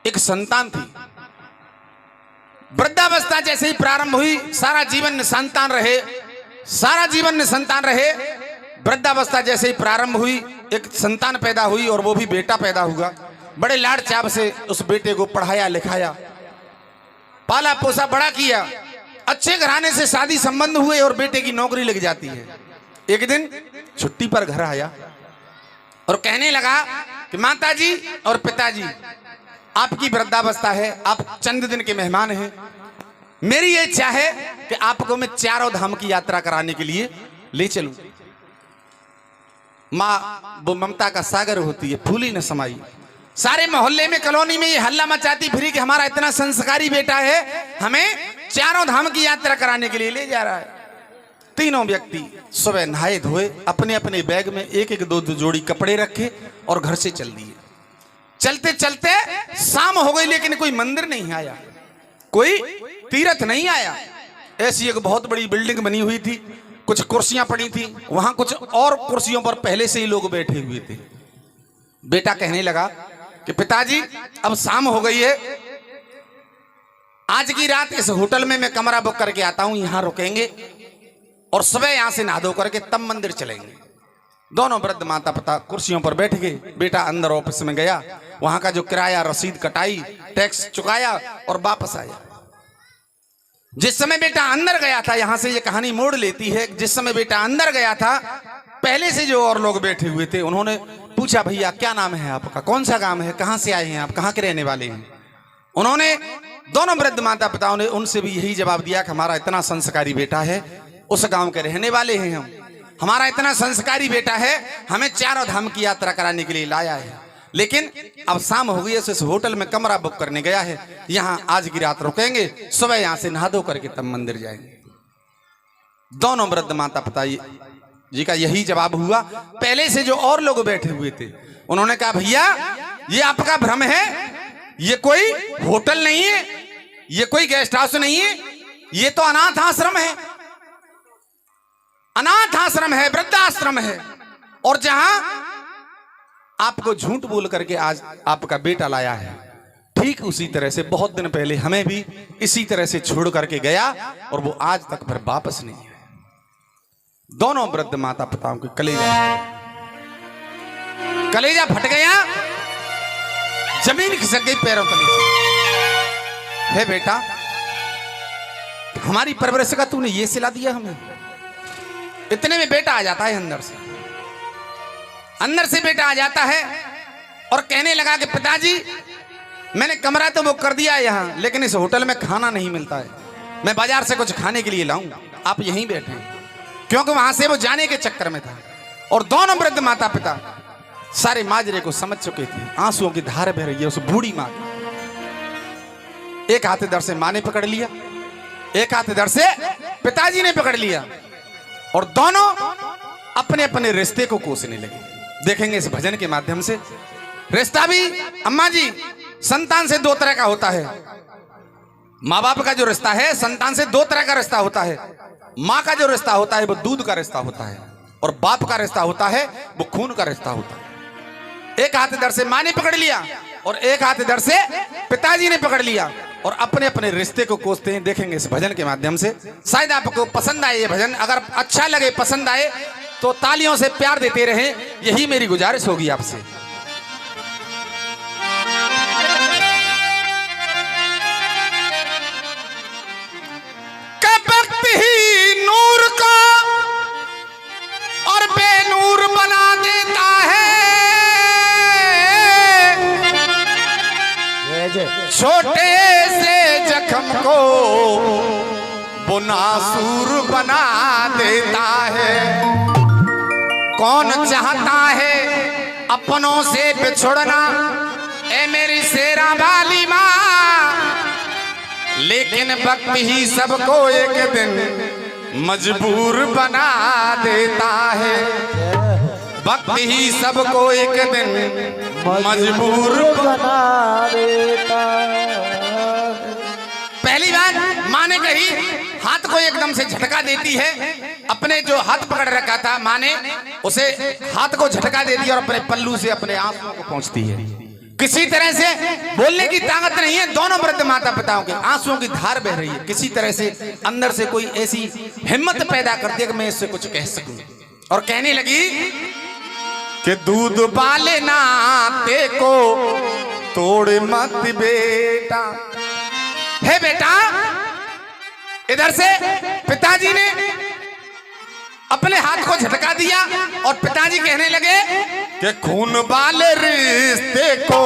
एक संतान थी। वृद्धावस्था जैसे ही प्रारंभ हुई, सारा जीवन निसंतान रहे, सारा जीवन निसंतान रहे। वृद्धावस्था जैसे ही प्रारंभ हुई, एक संतान पैदा हुई और वो भी बेटा पैदा हुआ। बड़े लाड़ चाव से उस बेटे को पढ़ाया लिखाया, पाला पोसा, बड़ा किया। अच्छे घराने से शादी संबंध हुए और बेटे की नौकरी लग जाती है। एक दिन छुट्टी पर घर आया और कहने लगा कि माताजी और पिताजी, आपकी वृद्धावस्था है, आप चंद दिन के मेहमान हैं, मेरी ये इच्छा है कि आपको मैं चारों धाम की यात्रा कराने के लिए ले चलूं। माँ वो ममता का सागर होती है, फूली न समाई। सारे मोहल्ले में, कॉलोनी में ये हल्ला मचाती फिरी कि हमारा इतना संस्कारी बेटा है, हमें चारों धाम की यात्रा कराने के लिए ले जा रहा है। तीनों व्यक्ति सुबह नहाए धोए, अपने अपने बैग में एक एक दो दो जोड़ी कपड़े रखे और घर से चल दिए। चलते चलते शाम हो गई, लेकिन कोई मंदिर नहीं आया, कोई तीर्थ नहीं आया। ऐसी एक बहुत बड़ी बिल्डिंग बनी हुई थी, कुछ कुर्सियां पड़ी थी, वहां कुछ और कुर्सियों पर पहले से ही लोग बैठे हुए थे। बेटा कहने लगा कि पिताजी अब शाम हो गई है, आज की रात इस होटल में मैं कमरा बुक करके आता हूं, यहां रुकेंगे और सुबह यहां से नहा धो करके तब मंदिर चलेंगे। दोनों वृद्ध माता पिता कुर्सियों पर बैठ गए। बेटा अंदर ऑफिस में गया, वहां का जो किराया रसीद कटाई, टैक्स चुकाया और वापस आया। जिस समय बेटा अंदर गया था, यहां से ये कहानी मोड़ लेती है, जिस समय बेटा अंदर गया था, पहले से जो और लोग बैठे हुए थे उन्होंने पूछा, भैया क्या नाम है आपका, कौन सा गांव है, कहां से आए हैं आप, कहां के रहने वाले हैं। उन्होंने, दोनों वृद्ध माता पिताओं ने उनसे भी यही जवाब दिया कि हमारा इतना संस्कारी बेटा है, उस गांव के रहने वाले हैं हम, हमारा इतना संस्कारी बेटा है, हमें चारों धाम की यात्रा कराने के लिए लाया है। लेकिन अब शाम हो गई है, इस होटल में कमरा बुक करने गया है, यहां आज की रात रुकेंगे, सुबह यहां से नहा धो करके तब मंदिर जाएंगे। दोनों वृद्ध माता पिता जी का यही जवाब हुआ। पहले से जो और लोग बैठे हुए थे उन्होंने कहा, भैया ये आपका भ्रम है, ये कोई होटल नहीं है, ये कोई गेस्ट हाउस नहीं है, ये तो अनाथ आश्रम है, अनाथ आश्रम है, वृद्धाश्रम है। और जहां आपको झूठ बोल करके आज आपका बेटा लाया है, ठीक उसी तरह से बहुत दिन पहले हमें भी इसी तरह से छोड़ करके गया और वो आज तक फिर वापस नहीं है। दोनों वृद्ध माता पिताओं के कलेजा फट गया, जमीन खिसक गई पैरों तले से। हे बेटा, हमारी परवरिश का तूने ये सिला दिया हमें। इतने में बेटा आ जाता है अंदर से बेटा आ जाता है और कहने लगा कि पिताजी मैंने कमरा तो बुक कर दिया है यहाँ, लेकिन इस होटल में खाना नहीं मिलता है, मैं बाजार से कुछ खाने के लिए लाऊं, आप यहीं बैठे, क्योंकि वहां से वो जाने के चक्कर में था। और दोनों वृद्ध माता पिता सारे माजरे को समझ चुके थे, आंसुओं की धार बह रही है उस बूढ़ी मां। एक हाथ इधर से मां ने पकड़ लिया, एक हाथ इधर से पिताजी ने पकड़ लिया और दोनों अपने अपने रिश्ते को कोसने लगे। देखेंगे इस भजन के माध्यम से। रिश्ता भी अम्मा जी संतान से दो तरह का होता है। माँ बाप का जो रिश्ता है संतान से दो तरह का रिश्ता होता है। माँ का जो रिश्ता होता है वो दूध का रिश्ता होता है और बाप का रिश्ता होता है वो खून का रिश्ता होता है। एक हाथ इधर से माँ ने पकड़ लिया और एक हाथ इधर से पिताजी ने पकड़ लिया और अपने अपने रिश्ते को कोसते हैं। देखेंगे इस भजन के माध्यम से। शायद आपको पसंद आए ये भजन, अगर अच्छा लगे, पसंद आए तो तालियों से प्यार देते रहें, यही मेरी गुजारिश होगी आपसे। वक्त ही नूर को और बेनूर बना देता है, छोटे से जख्म को वो नासूर बना देता है। कौन चाहता है अपनों से बिछुड़ना, ए मेरी शेरा वाली माँ, लेकिन वक्त ही सबको एक दिन मजबूर बना देता है। वक्त ही सबको एक दिन मजबूर बना देता है। पहली बार माँ ने कही, हाथ को एकदम से झटका देती है। अपने जो हाथ पकड़ रखा था माँ ने, उसे हाथ को झटका दे दिया और अपने पल्लू से अपने आंसुओं को पहुंचती है। किसी तरह से बोलने की ताकत नहीं है। दोनों वृद्ध माता पिताओं के आंसुओं की धार बह रही है। किसी तरह से अंदर से कोई ऐसी हिम्मत पैदा करती है कि मैं इससे कुछ कह सकूं। और कहने लगी कि दूध पाले नाते को तोड़ मत बेटा। हे बेटा, इधर से पिताजी ने अपने हाथ को झटका दिया और पिताजी कहने लगे कि खून वाले रिश्ते को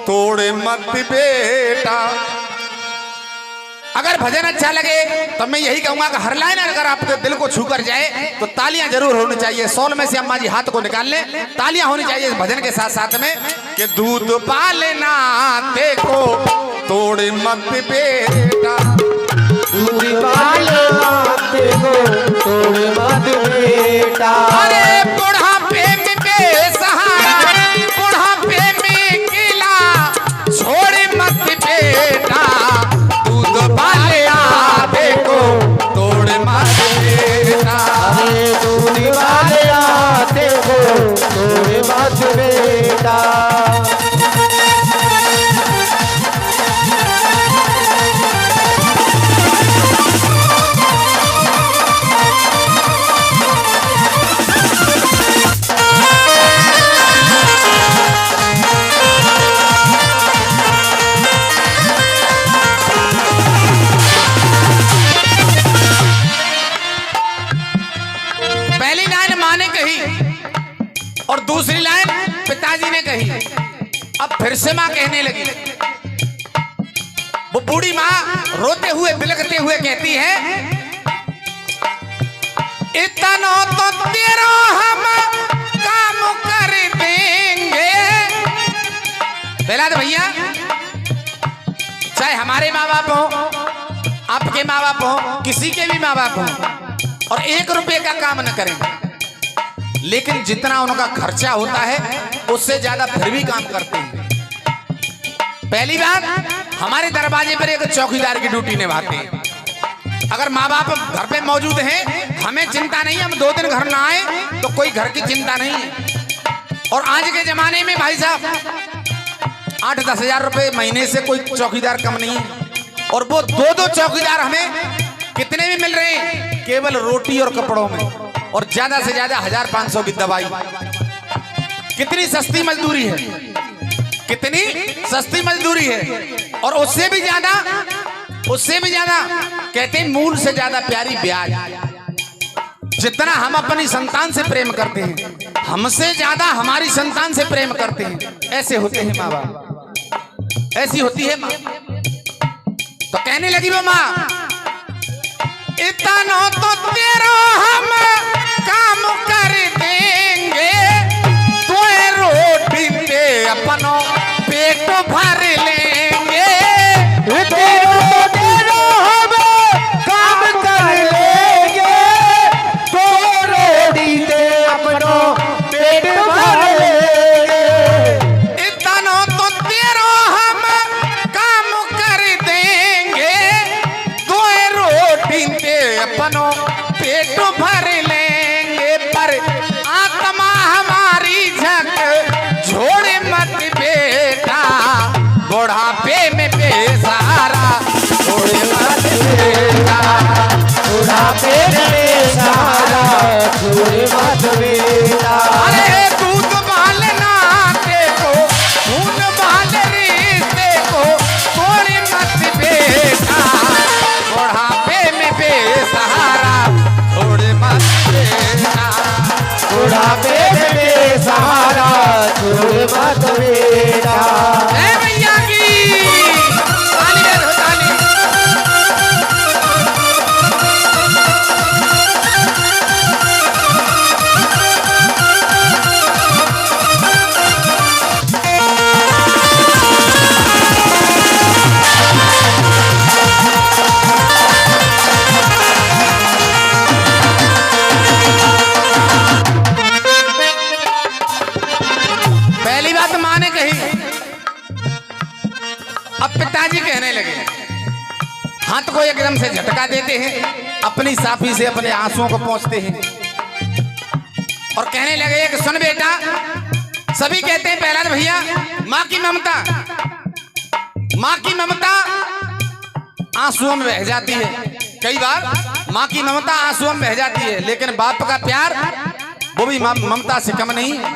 तोड़े मत बेटा। अगर भजन अच्छा लगे तो मैं यही कहूंगा कि हर लाइन अगर आपके दिल को छू कर जाए तो तालियां जरूर होनी चाहिए। सौल में से अम्मा जी हाथ को निकाल ले, तालियां होनी चाहिए इस भजन के साथ साथ में कि दूध पाले नाते को तोड़े मत बेटा। दूध पाले नाते को तोड़े मत बेटा। अरे बुढ़ापे में बेसहारा, बुढ़ापे में किला छोड़े मत बेटा। दूध पाले नाते को तोड़े मत बेटा। अरे दूध पाले नाते को तोड़े मत बेटा। और दूसरी लाइन पिताजी ने कही। अब फिर से मां कहने लगी। वो बूढ़ी मां रोते हुए बिलखते हुए कहती है इतना तो तेरा हम काम कर देंगे। पहला तो भैया, चाहे हमारे माँ बाप हो, आपके माँ बाप हो, किसी के भी माँ बाप हो, और 1 रुपए का काम न करें, लेकिन जितना उनका खर्चा होता है उससे ज्यादा फिर भी काम करते हैं। पहली बात, हमारे दरवाजे पर एक चौकीदार की ड्यूटी निभाते हैं। अगर माँ बाप घर पे मौजूद हैं, हमें चिंता नहीं, हम 2 दिन घर ना आए तो कोई घर की चिंता नहीं है। और आज के जमाने में भाई साहब 8-10 हजार रुपए महीने से कोई चौकीदार कम नहीं है। और वो 2-2 चौकीदार हमें कितने भी मिल रहे हैं, केवल रोटी और कपड़ों में, और ज्यादा से ज्यादा 1500 की दवाई। कितनी सस्ती मजदूरी है, कितनी सस्ती मजदूरी है। और उससे भी ज्यादा कहते हैं मूल से ज्यादा प्यारी ब्याज। जितना हम अपनी संतान से प्रेम करते हैं, हमसे ज्यादा हमारी संतान से प्रेम करते हैं। ऐसे होते हैं माँ बाप, ऐसी होती है माँ। तो कहने लगी वो माँ, इतना तो तेरा हम काम कर देंगे, तो रोटी पे अपनो पेट भर लेंगे। तेरा हम काम कर लेंगे, तो रोटी पे अपनो पेट भर लेंगे। इतना तो तेरा हम काम कर देंगे, तो रोटी पे अपनो पेट भर लेंगे। पर आत्मा हमारी झक छोड़े मत बेटा, बुढ़ापे में बेसहारा छोड़े मत बेटा। बुढ़ापे में बेसहारा छोड़े मत बेटा। अरे दूध वाले नाते को, खून वाले रिश्ते को तोड़े मत बेटा, बुढ़ापे में बेसहारा छोड़े मत बेटा। बुढ़ापे में बेसहारा छोड़े मत बेटा। जय भैया की ताली दे दो, ताली। पहली बात मां ने कही। अब पिताजी कहने लगे, हाथ को एकदम से झटका देते हैं, अपनी साफी से अपने आंसुओं को पोंछते हैं और कहने लगे कि सुन बेटा, सभी कहते हैं प्रहलाद भैया माँ की ममता, माँ की ममता आंसुओं में बह जाती है। कई बार माँ की ममता आंसुओं में बह जाती है, लेकिन बाप का प्यार वो भी ममता से कम नहीं है।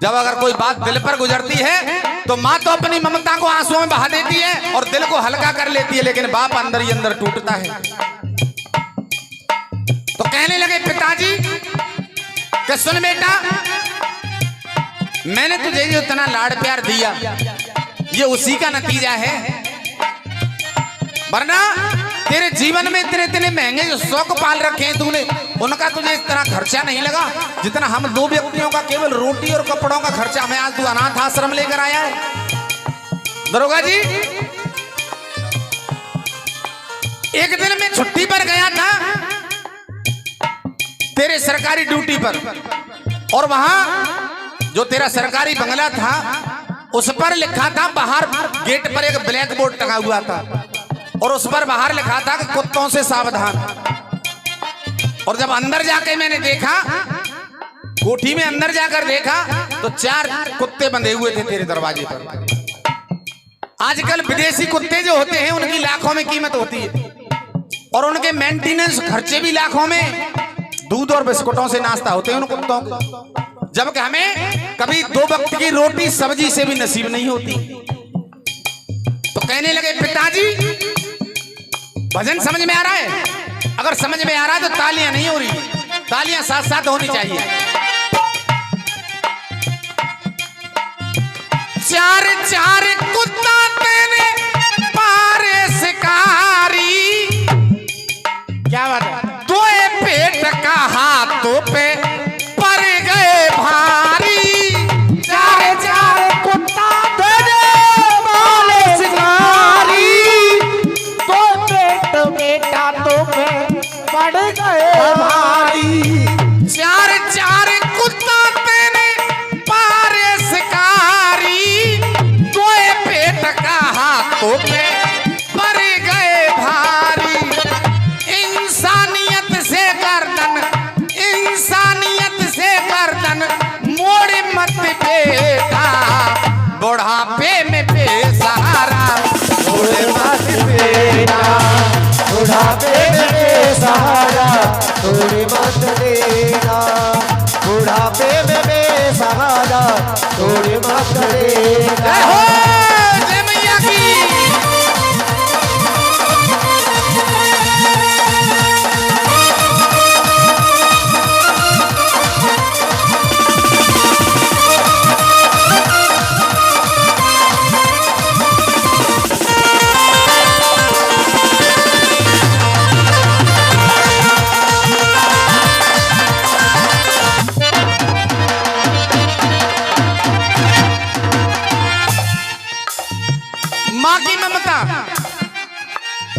जब अगर कोई बात दिल पर गुजरती है तो माँ तो अपनी ममता को आंसुओं में बहा देती है और दिल को हल्का कर लेती है, लेकिन बाप अंदर ही अंदर टूटता है। तो कहने लगे पिताजी कि सुन बेटा, मैंने तुझे जो इतना लाड़ प्यार दिया ये उसी का नतीजा है, वरना तेरे जीवन में इतने इतने महंगे जो शौक पाल रखे हैं तूने, उनका तुझे इस तरह खर्चा नहीं लगा जितना हम दो व्यक्तियों का केवल रोटी और कपड़ों का खर्चा हमें आज तू अनाथ आश्रम लेकर आया है। दरोगा जी, एक दिन मैं छुट्टी पर गया था तेरे सरकारी ड्यूटी पर, और वहां जो तेरा सरकारी बंगला था उस पर लिखा था, बाहर गेट पर एक ब्लैक बोर्ड टंगा हुआ था और उस पर बाहर लिखा था कि कुत्तों से सावधान। और जब अंदर जाके मैंने देखा, कोठी में अंदर जाकर देखा तो 4 कुत्ते बंधे हुए थे तेरे दरवाजे पर। आजकल विदेशी कुत्ते जो होते हैं उनकी लाखों में कीमत होती है और उनके मेंटेनेंस खर्चे भी लाखों में। दूध और बिस्कुटों से नाश्ता होते हैं उन कुत्तों को, जबकि हमें कभी 2 वक्त की रोटी सब्जी से भी नसीब नहीं होती। तो कहने लगे पिताजी भजन समझ में आ रहा है? अगर समझ में आ रहा है तो तालियां नहीं हो रही, तालियां साथ साथ होनी चाहिए। 4 कुत्ता तेरे पारे शिकारी, क्या बात है? 2 पेट का हाथों पे पर गए भारी। 4 कुत्ता तेरे पारे शिकारी, 2 पेट बेटा तो पे पड़ गए भारी। 4 कुत्ता तेरे पारे शिकारी, 2 पेट का हाथों पे पर गए भारी। इंसानियत से गर्दन मोड़ मत बेटा, बुढ़ापे में बेसहारा छोड़ मत बेटा, बुढ़ापे में बेसहारा छोड़ मत देना, बुढ़ापे में बेसहारा छोड़ मत देना। जय हो जय मैया की।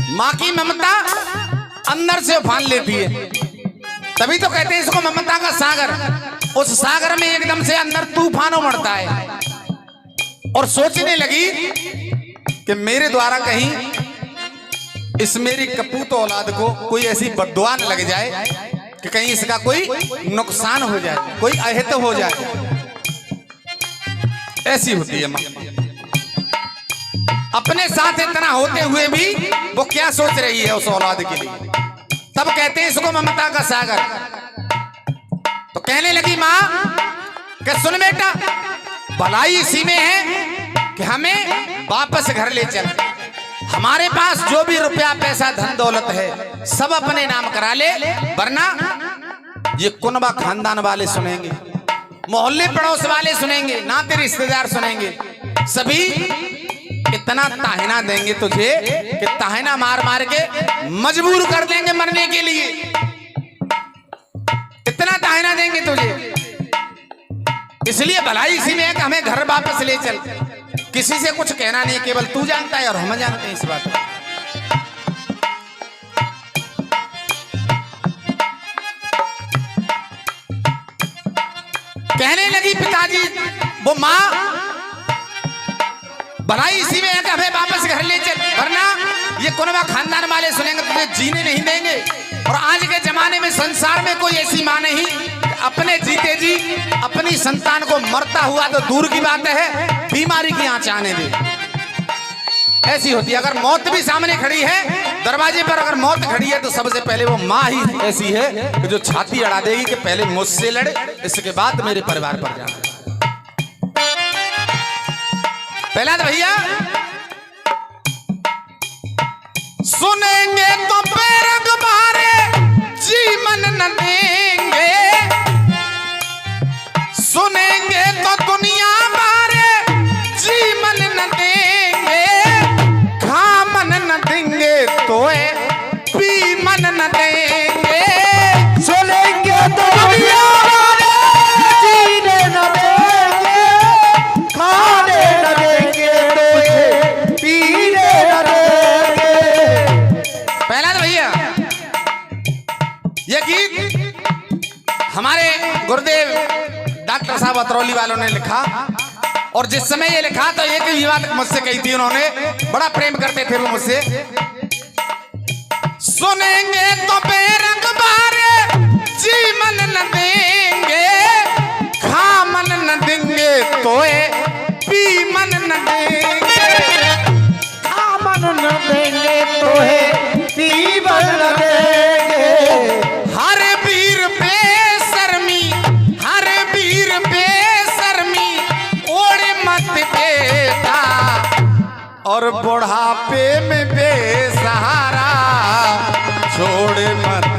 माँ की ममता अंदर से उफान लेती है, तभी तो कहते हैं इसको ममता का सागर। उस सागर में एकदम से अंदर तूफान उमड़ता है और सोचने लगी कि मेरे द्वारा कहीं इस मेरी कपूत औलाद को कोई ऐसी बद्दुआ न लग जाए कि कहीं इसका कोई नुकसान हो जाए, कोई अहित हो जाए। ऐसी होती है माँ। अपने साथ इतना होते हुए भी वो क्या सोच रही है उस औलाद के लिए, तब कहते हैं इसको ममता का सागर। तो कहने लगी माँ कि सुन बेटा, भलाई इसी में है कि हमें वापस घर ले चल। हमारे पास जो भी रुपया पैसा धन दौलत है सब अपने नाम करा ले, वरना ये कुनबा खानदान वाले सुनेंगे, मोहल्ले पड़ोस वाले सुनेंगे, नाते रिश्तेदार सुनेंगे, सभी इतना ताहना देंगे तुझे कि ताहना मार मार के मजबूर कर देंगे मरने के लिए। इतना ताहना देंगे तुझे, इसलिए भलाई इसी में है कि हमें घर वापस ले चल। किसी से कुछ कहना नहीं, केवल तू जानता है और हम जानते हैं इस बात को। कहने लगी पिताजी वो माँ, भलाई इसी में है कि हमें वापस घर ले चल, वरना ये कुनबा खानदान वाले सुनेंगे तुझे जीने नहीं देंगे। और आज के जमाने में संसार में कोई ऐसी माँ नहीं अपने जीते जी अपनी संतान को मरता हुआ तो दूर की बात है, बीमारी की आंच आने दे। ऐसी होती है। अगर मौत भी सामने खड़ी है, दरवाजे पर अगर मौत खड़ी है, तो सबसे पहले वो माँ ही ऐसी है कि जो छाती अड़ा देगी कि पहले मुझसे लड़े, इसके बाद मेरे परिवार पर जाना। पहला तो भैया सुनेंगे तो पैरग मारे जीवन न देंगे, सुनेंगे तो दुनिया मारे जीवन न देंगे, खामन न देंगे तो पीमन न देंगे, सुनेंगे तो दुनिया वाले जीने न देंगे, खाने न देंगे, तुझे पीने न देंगे। पहला तो भैया ये गीत हमारे गुरुदेव डॉक्टर साहब अतरौली वालों ने लिखा, और जिस समय ये लिखा तो एक ही बात मुझसे कही थी उन्होंने, बड़ा प्रेम करते थे वो मुझसे। सुनेंगे तो बेरंग बारे जीवन न देंगे, खामन न देंगे तो पीमन न देंगे, खामन न देंगे तो है पीमन न देंगे। हर वीर बेशर्मी, हर वीर बेशर्मी ओढ़े मत बेटा, और बुढ़ापे में बेसहारा छोड़ मत